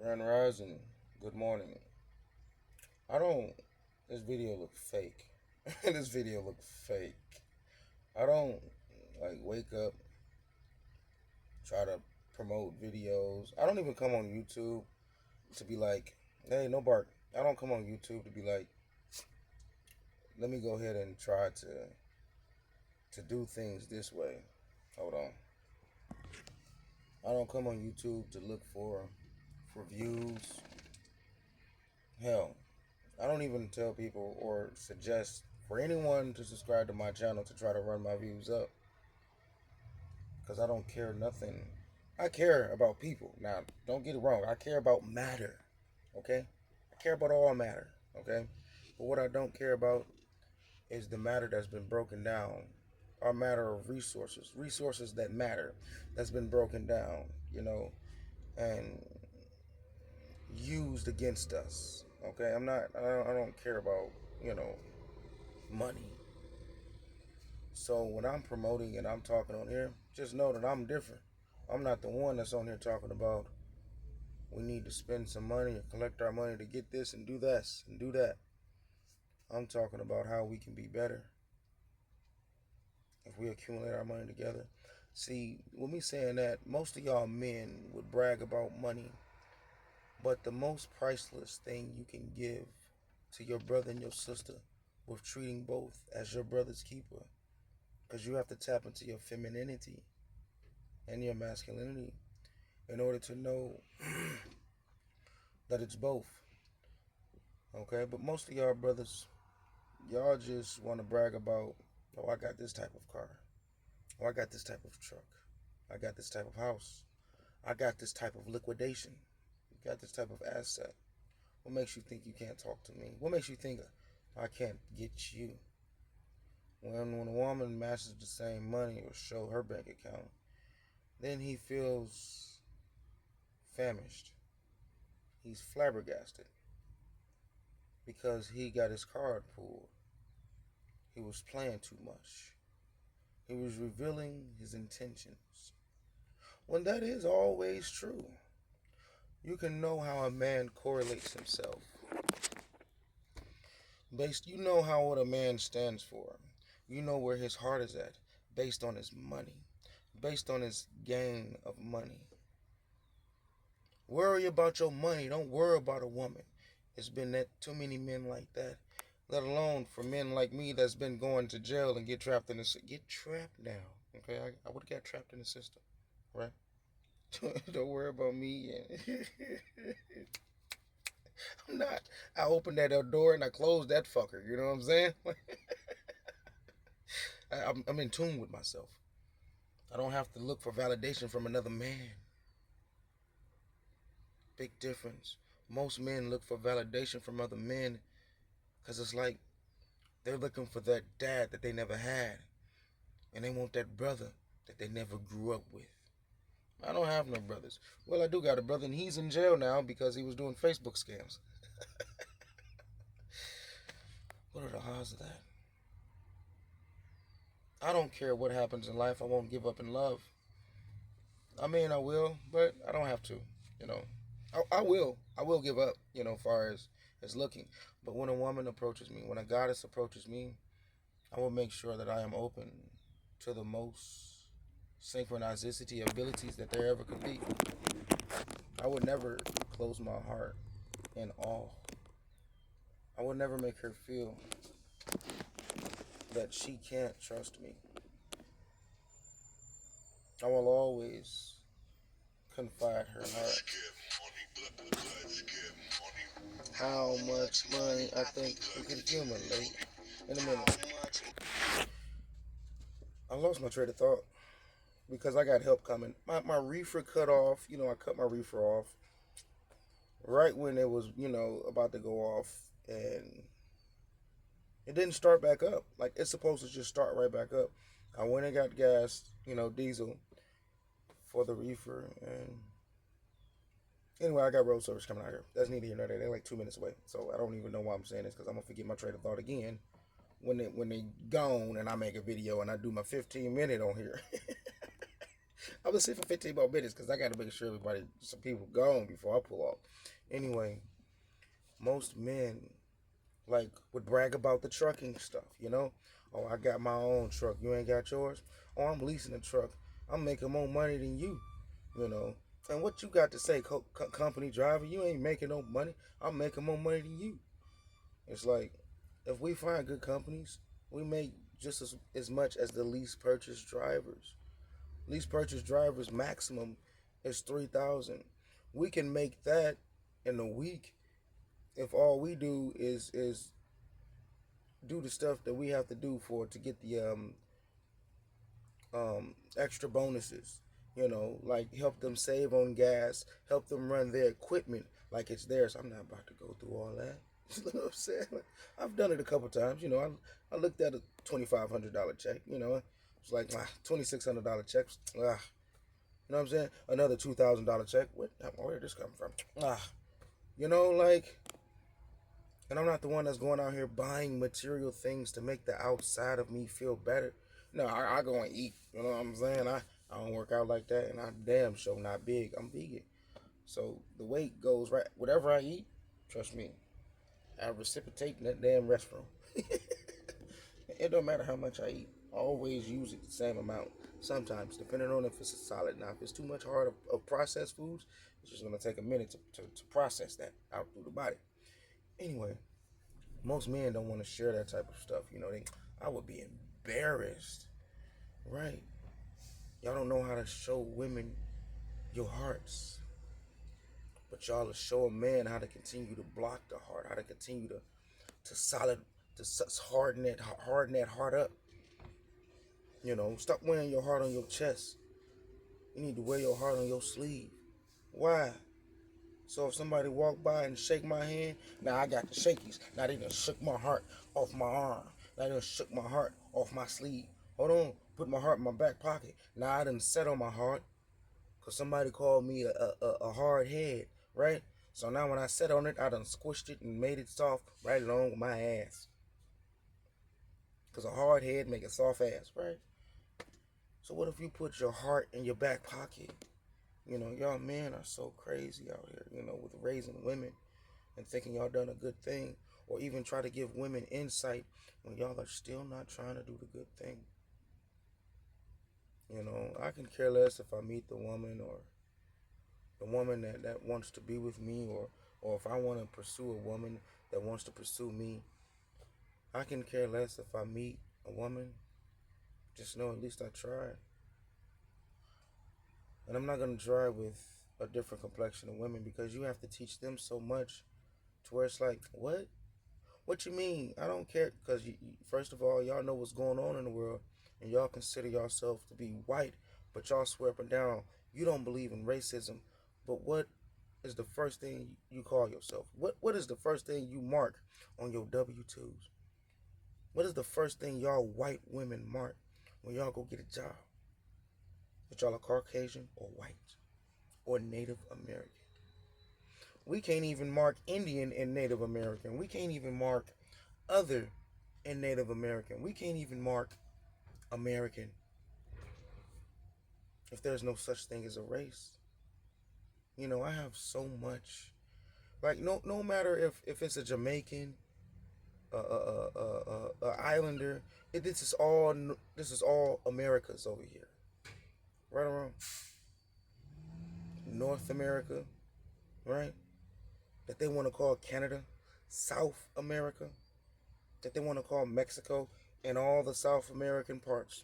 Grand Rising. Good morning. I don't. This video look fake. This video look fake. I don't like wake up, try to promote videos. I don't even come on YouTube to be like, hey, no bark. I don't come on YouTube to be like, let me go ahead and try to do things this way. Hold on. I don't come on YouTube to look for views. Hell, I don't even tell people or suggest for anyone to subscribe to my channel to try to run my views up because I don't care nothing. I care about people. Now, don't get it wrong. I care about matter, okay? I care about all matter, okay? But what I don't care about is the matter that's been broken down. Our matter of resources that matter, that's been broken down, and used against us. Okay, I don't care about, money. So when I'm promoting and I'm talking on here, just know that I'm different. I'm not the one that's on here talking about we need to spend some money or collect our money to get this and do this and do that. I'm talking about how we can be better if we accumulate our money together. See, with me saying that, most of y'all men would brag about money, but the most priceless thing you can give to your brother and your sister with treating both as your brother's keeper, because you have to tap into your femininity and your masculinity in order to know that it's both. Okay, but most of y'all brothers, y'all just want to brag about, oh, I got this type of car. Oh, I got this type of truck. I got this type of house. I got this type of liquidation. You got this type of asset. What makes you think you can't talk to me? What makes you think I can't get you? When a woman matches the same money or show her bank account, then he feels famished. He's flabbergasted because he got his card pulled. He was playing too much. He was revealing his intentions. When that is always true, you can know how a man correlates himself. You know how what a man stands for. You know where his heart is at, based on his money, based on his gain of money. Worry about your money. Don't worry about a woman. It's been that too many men like that. Let alone for men like me that's been going to jail and get trapped in the system. Get trapped now. Okay, I would have got trapped in the system, right? Don't worry about me. I'm not. I opened that door and I closed that fucker. You know what I'm saying? I'm in tune with myself. I don't have to look for validation from another man. Big difference. Most men look for validation from other men because it's like they're looking for that dad that they never had. And they want that brother that they never grew up with. I don't have no brothers. Well, I do got a brother, and he's in jail now because he was doing Facebook scams. What are the odds of that? I don't care what happens in life. I won't give up in love. I mean, I will, but I don't have to. You know, I will. I will give up. As far as looking. But when a woman approaches me, when a goddess approaches me, I will make sure that I am open to the most synchronicity abilities that there ever could be. I would never close my heart in awe. I would never make her feel that she can't trust me. I will always confide her heart. How much money I think we can accumulate in a minute. I lost my train of thought because I got help coming. My reefer cut off. I cut my reefer off right when it was, about to go off, and it didn't start back up. Like, it's supposed to just start right back up. I went and got gas, diesel for the reefer, and anyway, I got road service coming out here. That's neither here nor there. They're like 2 minutes away, so I don't even know why I'm saying this because I'm gonna forget my train of thought again when they gone and I make a video and I do my 15-minute on here. I'm gonna sit for 15 more minutes because I got to make sure some people gone before I pull off. Anyway, most men like would brag about the trucking stuff, you know. Oh, I got my own truck. You ain't got yours. Oh, I'm leasing a truck. I'm making more money than you, you know. And what you got to say, company driver? You ain't making no money. I'm making more money than you. It's like if we find good companies, we make just as much as the least purchase drivers. Least purchase drivers maximum is 3,000. We can make that in a week if all we do is do the stuff that we have to do for to get the extra bonuses. You know, like help them save on gas, help them run their equipment like it's theirs. I'm not about to go through all that. You know what I'm saying? Like, I've done it a couple times. You know, I looked at a $2,500 check. You know, it's like $2,600 checks. You know what I'm saying? Another $2,000 check. Where did this come from? You know, like, and I'm not the one that's going out here buying material things to make the outside of me feel better. No, I go and eat. You know what I'm saying? I don't work out like that, and I damn sure not big. I'm vegan. So the weight goes right. Whatever I eat, trust me, I reciprocate in that damn restroom. It don't matter how much I eat. I always use it the same amount. Sometimes, depending on if it's a solid. Now, if it's too much hard of processed foods, it's just going to take a minute to process that out through the body. Anyway, most men don't want to share that type of stuff. You know, I would be embarrassed. Right. Y'all don't know how to show women your hearts. But y'all will show a man how to continue to block the heart, how to continue to harden that heart up. You know, stop wearing your heart on your chest. You need to wear your heart on your sleeve. Why? So if somebody walk by and shake my hand, now I got the shakies. Now they done shook my heart off my arm. Now they done shook my heart off my sleeve. Hold on, put my heart in my back pocket. Now I done set on my heart because somebody called me a hard head, right? So now when I sat on it, I done squished it and made it soft right along with my ass. Because a hard head make a soft ass, right? So what if you put your heart in your back pocket? You know, y'all men are so crazy out here, you know, with raising women and thinking y'all done a good thing, or even try to give women insight when y'all are still not trying to do the good thing. You know, I can care less if I meet the woman or the woman that wants to be with me, or if I want to pursue a woman that wants to pursue me. I can care less if I meet a woman. Just know at least I tried. And I'm not going to try with a different complexion of women because you have to teach them so much to where it's like, what? What you mean? I don't care. Because first of all, y'all know what's going on in the world and y'all consider yourself to be white, but y'all swear up and down you don't believe in racism. But what is the first thing you call yourself? What is the first thing you mark on your W-2s? What is the first thing y'all white women mark when y'all go get a job? That y'all are Caucasian or white or Native American. We can't even mark Indian and Native American. We can't even mark other and Native American. We can't even mark American if there's no such thing as a race. You know, I have so much. Like no matter if it's a Jamaican, Islander, this is all Americas over here, right around North America, right? That they want to call Canada, South America, that they want to call Mexico, and all the South American parts,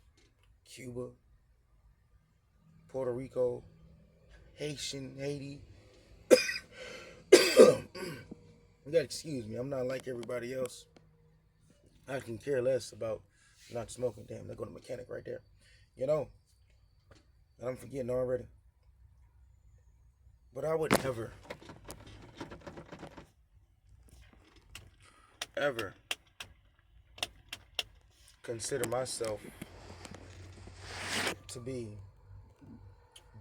Cuba, Puerto Rico, Haiti. You gotta excuse me. I'm not like everybody else. I can care less about not smoking. Damn, there go the mechanic right there. You know, and I'm forgetting already. But I would never, ever consider myself to be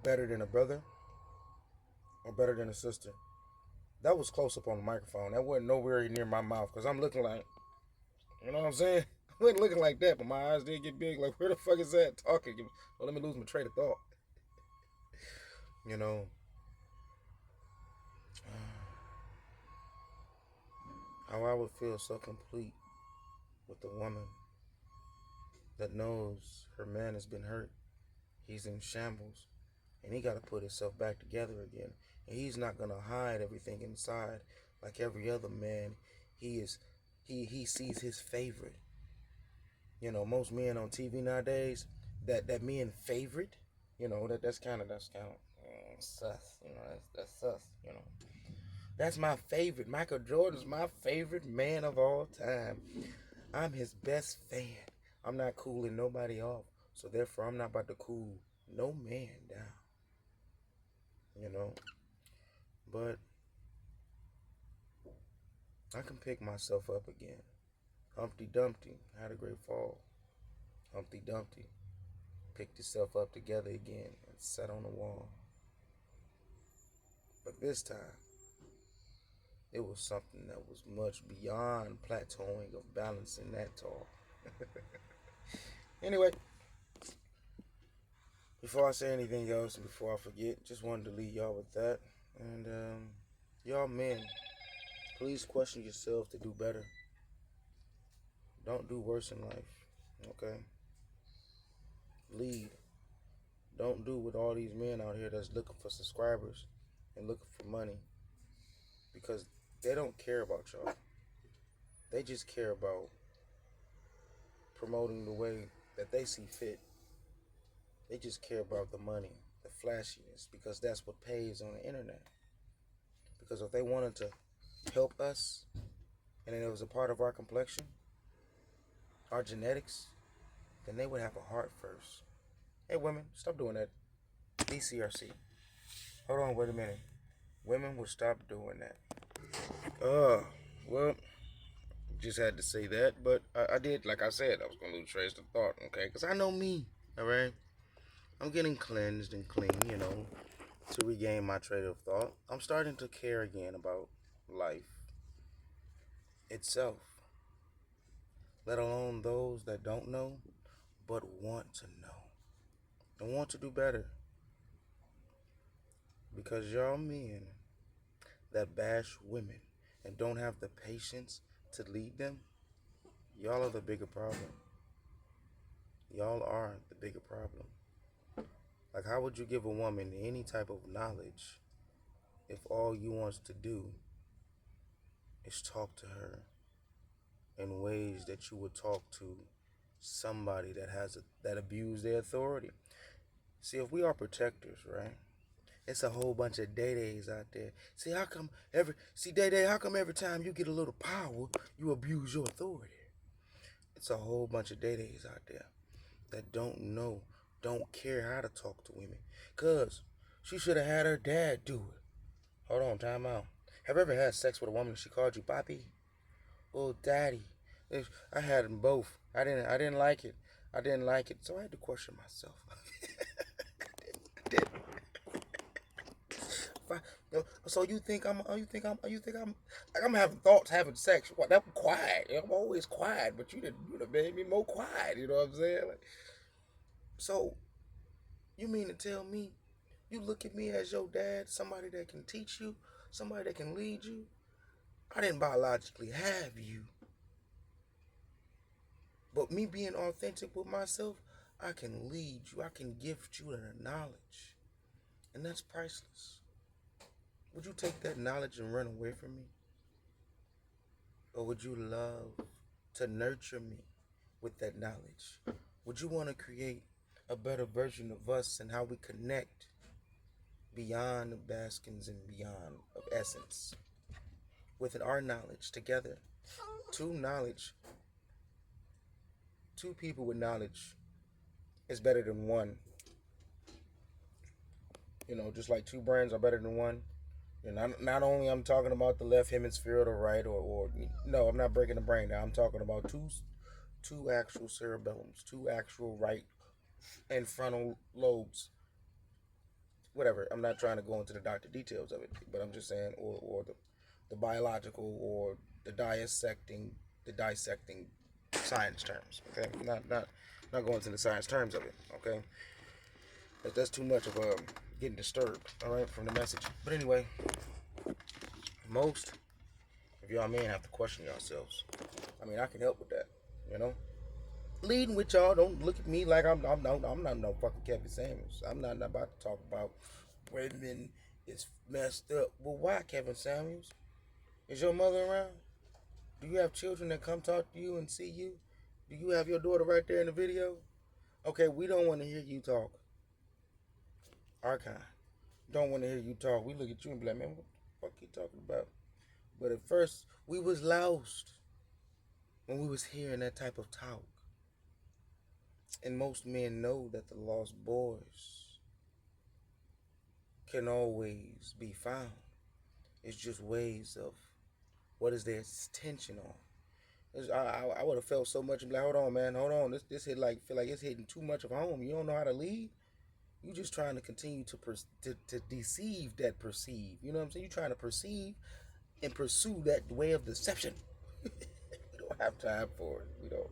better than a brother or better than a sister. That was close up on the microphone. That wasn't nowhere near my mouth because I'm looking like, you know what I'm saying? I wasn't looking like that, but my eyes did get big. Like, where the fuck is that talking? Well, let me lose my train of thought. You know, how I would feel so complete with a woman that knows her man has been hurt. He's in shambles, and he got to put himself back together again. And he's not gonna hide everything inside like every other man. He is, he sees his favorite. You know, most men on TV nowadays, that men favorite. You know, that's kind of sus. You know, that's sus. You know, that's my favorite. Michael Jordan's my favorite man of all time. I'm his best fan. I'm not cooling nobody off, so therefore I'm not about to cool no man down. You know, but I can pick myself up again. Humpty Dumpty had a great fall. Humpty Dumpty picked himself up together again and sat on the wall. But this time, it was something that was much beyond plateauing of balancing that tall. Anyway, before I say anything else and before I forget, just wanted to leave y'all with that. And y'all men, please question yourself to do better. Don't do worse in life. Okay? Lead. Don't do what all these men out here that's looking for subscribers and looking for money, because they don't care about y'all. They just care about promoting the way that they see fit. They just care about the money, the flashiness, because that's what pays on the internet. Because if they wanted to help us and it was a part of our complexion, our genetics, then they would have a heart first. Hey, women, stop doing that. DCRC. Hold on, wait a minute. Women will stop doing that. Well, just had to say that, but I did, like I said, I was going to lose trace of thought, okay? Because I know me, all right? I'm getting cleansed and clean, you know, to regain my train of thought. I'm starting to care again about life itself, let alone those that don't know but want to know and want to do better. Because y'all men that bash women and don't have the patience to lead them, y'all are the bigger problem. Y'all are the bigger problem. Like, how would you give a woman any type of knowledge if all you wants to do is talk to her in ways that you would talk to somebody that abuse their authority? See, if we are protectors, right? It's a whole bunch of day-days out there. How come every time you get a little power, you abuse your authority? It's a whole bunch of day-days out there that don't care how to talk to women. Cause she should have had her dad do it. Hold on, time out. Have you ever had sex with a woman and she called you papi? Oh, daddy. I had them both. I didn't like it. I didn't like it. So I had to question myself. I did. So you think I'm like I'm having thoughts, having sex. What? I'm quiet. I'm always quiet, but you done made me more quiet. You know what I'm saying? Like, so you mean to tell me you look at me as your dad, somebody that can teach you, somebody that can lead you? I didn't biologically have you, but me being authentic with myself, I can lead you. I can gift you the knowledge, and that's priceless. Would you take that knowledge and run away from me? Or would you love to nurture me with that knowledge? Would you want to create a better version of us and how we connect beyond the baskins and beyond of essence with our knowledge together? Two knowledge, two people with knowledge is better than one. You know, just like two brains are better than one. You know, not only I'm talking about the left hemisphere or the right, or no, I'm not breaking the brain down. I'm talking about two actual cerebellums, two actual right and frontal lobes. Whatever. I'm not trying to go into the doctor details of it, but I'm just saying, or the biological or the dissecting science terms. Okay, not going into the science terms of it. Okay, that's too much of a getting disturbed, all right, from the message. But anyway, most of y'all men have to question yourselves. I mean, I can help with that, you know. Leading with y'all, don't look at me like I'm not no fucking Kevin Samuels. I'm not about to talk about women is messed up. Well, why Kevin Samuels? Is your mother around? Do you have children that come talk to you and see you? Do you have your daughter right there in the video? Okay, we don't want to hear you talk. Our kind. Don't want to hear you talk. We look at you and be like, man, what the fuck you talking about? But at first, we was lost when we was hearing that type of talk. And most men know that the lost boys can always be found. It's just ways of what is their tension on. I would have felt so much and be like, hold on, man, hold on. This hit like feel like it's hitting too much of home. You don't know how to lead. You just trying to continue to deceive that perceive. You know what I'm saying? You trying to perceive and pursue that way of deception. We don't have time for it. We don't.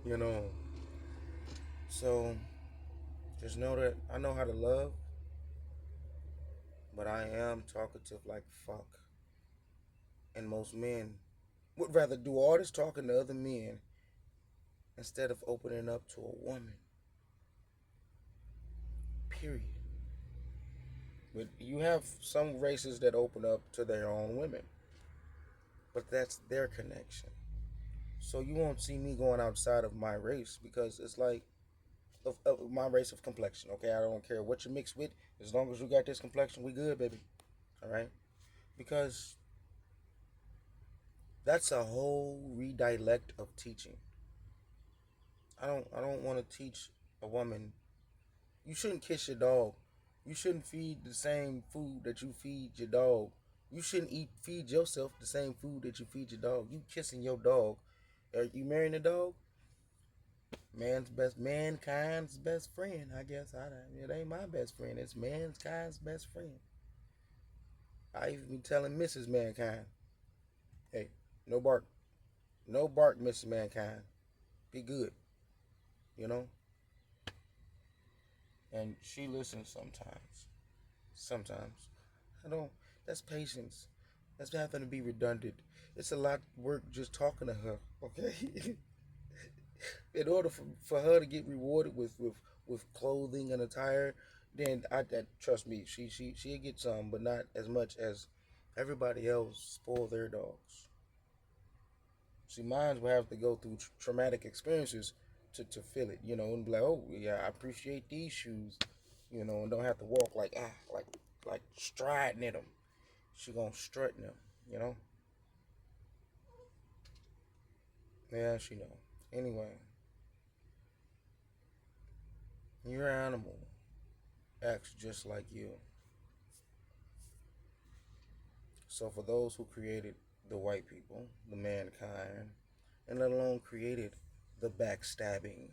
You know. So just know that I know how to love, but I am talkative like fuck. And most men would rather do all this talking to other men instead of opening up to a woman. Period. But you have some races that open up to their own women, but that's their connection. So you won't see me going outside of my race because it's like of my race of complexion. Okay, I don't care what you mix with, as long as you got this complexion, we good, baby. All right, because that's a whole redirect of teaching. I don't want to teach a woman. You shouldn't kiss your dog. You shouldn't feed the same food that you feed your dog. You shouldn't feed yourself the same food that you feed your dog. You kissing your dog. Are you marrying a dog? Mankind's best friend. I guess it ain't my best friend. It's mankind's best friend. I even be telling Mrs. Mankind, hey, no bark, no bark, Mrs. Mankind. Be good, you know. And she listens sometimes. Sometimes I don't. That's patience. That's having to be redundant. It's a lot of work just talking to her. Okay. In order for her to get rewarded with clothing and attire, then trust me, she'll get some, but not as much as everybody else spoil their dogs. See, mine will have to go through traumatic experiences to feel it, you know, and be like, oh yeah, I appreciate these shoes, you know, and don't have to walk like striding in them. She gonna strut in them, you know. Yeah, she know. Anyway, your animal acts just like you. So for those who created the white people, the mankind, and let alone created the backstabbing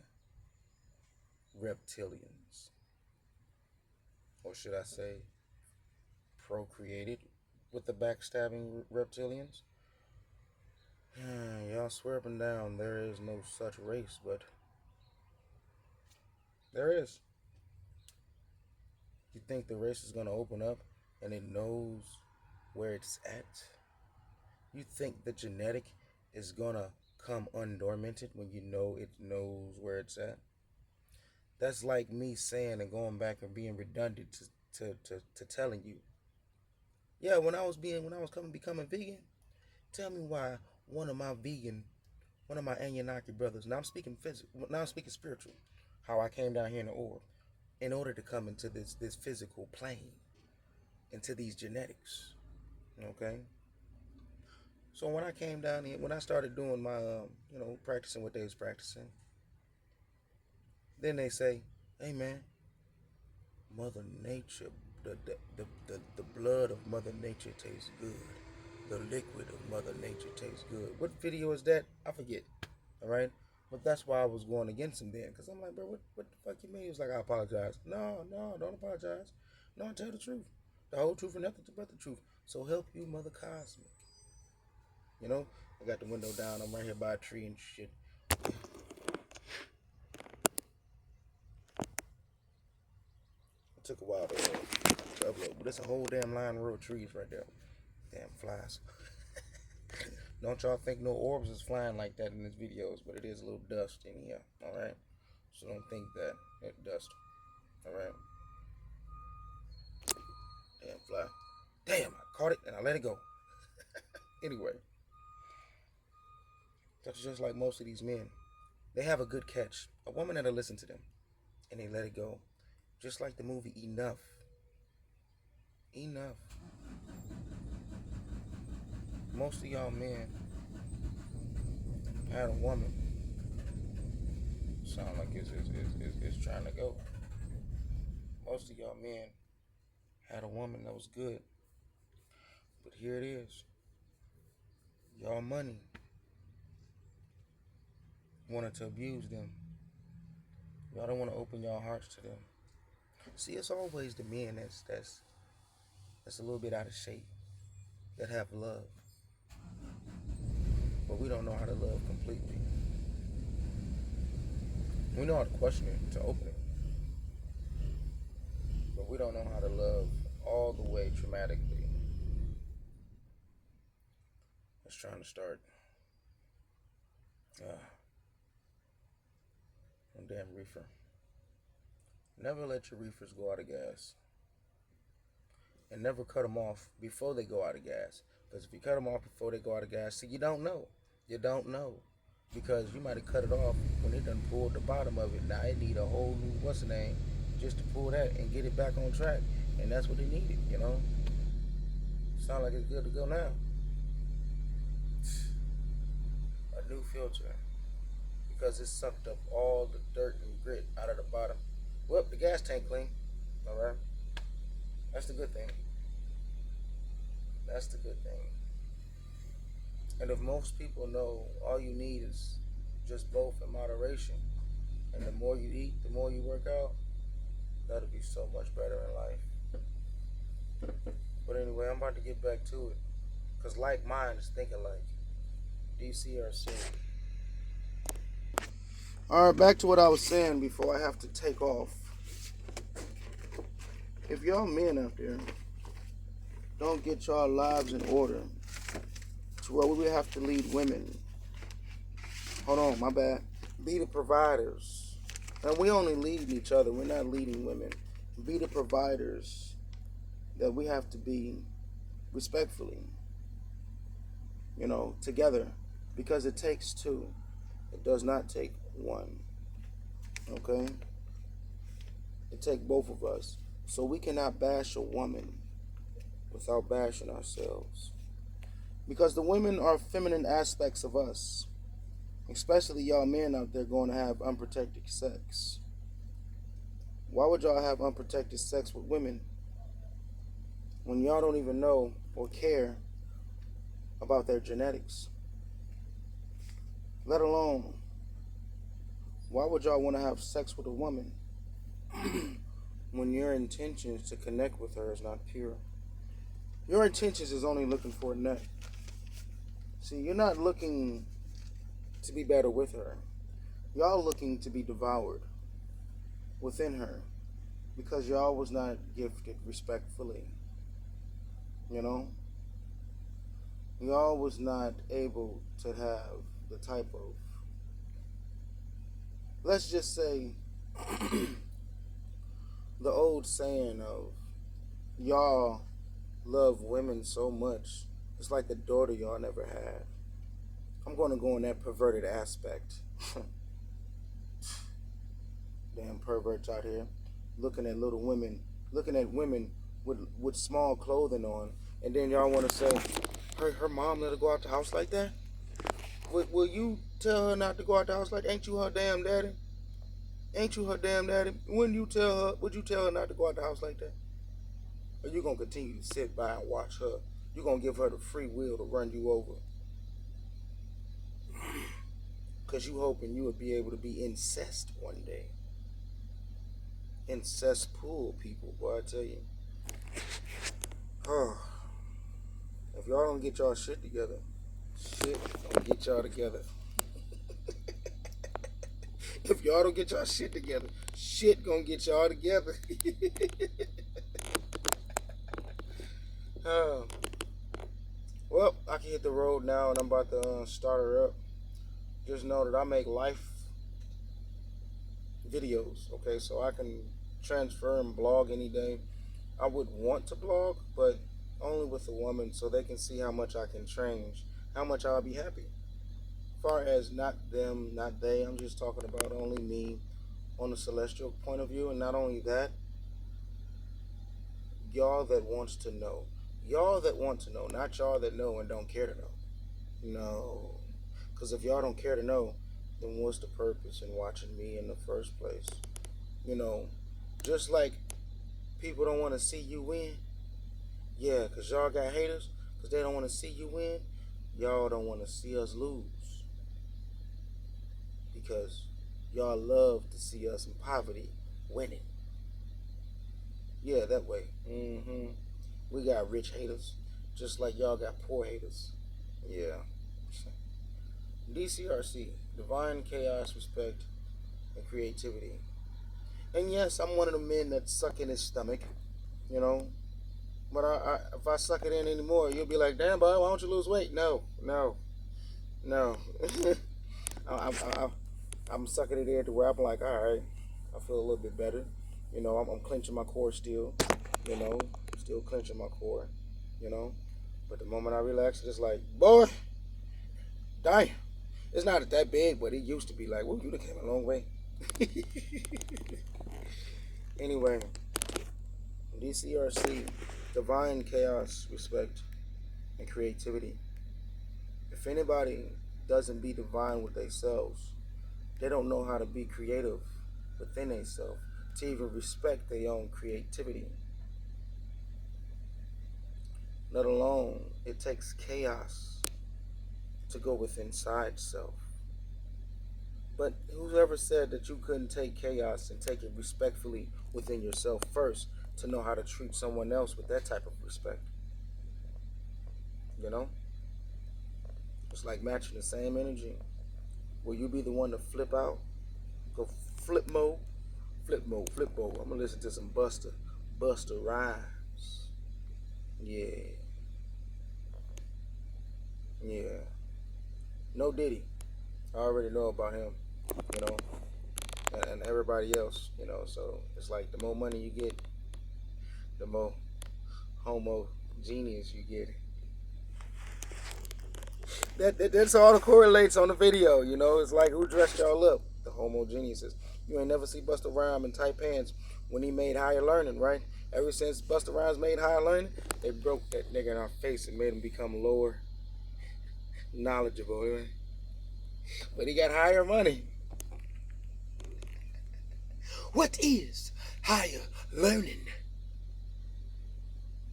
reptilians, or should I say, procreated with the backstabbing reptilians, y'all swear up and down there is no such race, but there is. You think the race is gonna open up and it knows where it's at? You think the genetic is gonna come undormanted when you know it knows where it's at? That's like me saying and going back and being redundant to telling you. Yeah, when I was coming becoming vegan, tell me why one of my vegan, one of my Anunnaki brothers, now I'm speaking physical, now I'm speaking spiritual, how I came down here in the orb, in order to come into this physical plane, into these genetics. Okay? So when I came down here, when I started doing my, practicing what they was practicing, then they say, "Hey man, Mother Nature, the blood of Mother Nature tastes good. The liquid of Mother Nature tastes good." What video is that? I forget. All right, but that's why I was going against him then, because I'm like, bro, what the fuck you mean? He was like, I apologize. No, don't apologize. No, tell the truth, the whole truth, and nothing but the truth. So help you, Mother Cosmic. You know, I got the window down. I'm right here by a tree and shit. took a while to upload. But it's a whole damn line of real trees right there. Damn flies. Don't y'all think no orbs is flying like that in these videos, but it is a little dust in here, alright? So don't think that. It's dust. Alright? Damn fly. Damn, I caught it and I let it go. Anyway. That's just like most of these men. They have a good catch. A woman that'll listen to them. And they let it go. Just like the movie Enough. Enough. Most of y'all men had a woman. Sound like it's trying to go. Most of y'all men had a woman that was good. But here it is. Y'all money wanted to abuse them. Y'all don't want to open y'all hearts to them. See, it's always the men that's a little bit out of shape, that have love. But we don't know how to love completely. We know how to question it, to open it. But we don't know how to love all the way dramatically. Let's trying to start. Damn reefer. Never let your reefers go out of gas. And never cut them off before they go out of gas. Because if you cut them off before they go out of gas, see, you don't know. You don't know. Because you might have cut it off when they done pulled the bottom of it. Now it need a whole new, what's the name, just to pull that and get it back on track. And that's what they needed, you know. Sound like it's good to go now. A new filter. Because it sucked up all the dirt and grit out of the bottom. Well, the gas tank clean. Alright. That's the good thing. That's the good thing. And if most people know all you need is just both in moderation, and the more you eat, the more you work out, that'll be so much better in life. But anyway, I'm about to get back to it. Because like mind is thinking like. DCRC. Alright, back to what I was saying before I have to take off. If y'all men out there don't get y'all lives in order to where we have to lead women. Hold on, my bad. Be the providers. And we only lead each other. We're not leading women. Be the providers that we have to be respectfully. You know, together. Because it takes two. It does not take one. Okay? It takes both of us. So we cannot bash a woman without bashing ourselves. Because the women are feminine aspects of us. Especially y'all men out there going to have unprotected sex. Why would y'all have unprotected sex with women when y'all don't even know or care about their genetics? Let alone, why would y'all want to have sex with a woman when your intentions to connect with her is not pure? Your intentions is only looking for a nut. See, you're not looking to be better with her. Y'all looking to be devoured within her because y'all was not gifted respectfully. You know? Y'all was not able to have the type of, let's just say, the old saying of y'all love women so much, it's like the daughter y'all never had. I'm going to go in that perverted aspect. Damn perverts out here looking at little women, looking at women with small clothing on, and then y'all want to say, her mom let her go out the house like that? Will you tell her not to go out the house like that? Ain't you her damn daddy? Ain't you her damn daddy? Would you tell her not to go out the house like that? Or you going to continue to sit by and watch her? You going to give her the free will to run you over? Because you hoping you would be able to be incest one day. Incest pool, people, boy, I tell you. Oh. If y'all don't get y'all shit together, shit don't get y'all together. If y'all don't get y'all shit together, Shit gonna get y'all together. uh, well, I can hit the road now, and I'm about to start her up. Just know that I make life videos, okay? So I can transfer and blog any day. I would want to blog, but only with a woman so they can see how much I can change, how much I'll be happy. As far as not them, not they, I'm just talking about only me on a celestial point of view, and not only that, y'all that wants to know. Y'all that want to know, not y'all that know and don't care to know. No. Because if y'all don't care to know, then what's the purpose in watching me in the first place? You know, just like people don't want to see you win. Yeah, because y'all got haters, because they don't want to see you win. Y'all don't want to see us lose. Because y'all love to see us in poverty winning. Yeah, that way. We got rich haters, just like y'all got poor haters. Yeah. DCRC, divine chaos, respect, and creativity. And yes, I'm one of the men that suck in his stomach, you know. But if I suck it in anymore, you'll be like, damn, boy, why don't you lose weight? No, no, no. I, I, I'm sucking it in to where I'm like, all right, I feel a little bit better. You know, I'm clenching my core still, you know, still clenching my core, you know. But the moment I relax, it's just like, boy, damn. It's not that big, but it used to be like, well, you done came a long way. Anyway, DCRC, divine chaos, respect, and creativity. If anybody doesn't be divine with themselves, they don't know how to be creative within themselves, to even respect their own creativity. Let alone, it takes chaos to go within inside self. But whoever said that you couldn't take chaos and take it respectfully within yourself first to know how to treat someone else with that type of respect? You know? It's like matching the same energy. Will you be the one to flip out? Go flip mode? Flip mode, flip mode. I'm gonna listen to some Buster Rhymes. Yeah, yeah. No Diddy. I already know about him, you know, and everybody else, you know. So it's like the more money you get, the more homogeneous you get. That's all that correlates on the video, you know. It's like who dressed y'all up? The homogeneuses. You ain't never see Busta Rhymes in tight pants when he made Higher Learning, right? Ever since Busta Rhymes made Higher Learning, they broke that nigga in our face and made him become lower knowledgeable, right? But he got higher money. What is higher learning?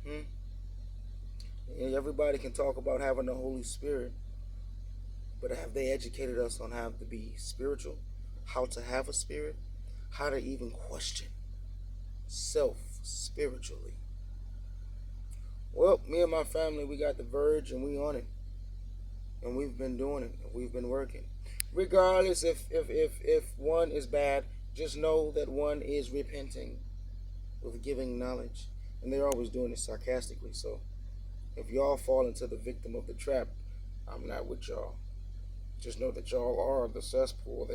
Hmm? And everybody can talk about having the Holy Spirit, but have they educated us on how to be spiritual, how to have a spirit, how to even question self spiritually? Well, me and my family, we got the verge and we on it. And we've been doing it. We've been working. Regardless if one is bad, just know that one is repenting with giving knowledge. And they're always doing it sarcastically. So if y'all fall into the victim of the trap, I'm not with y'all. Just know that y'all are the cesspool.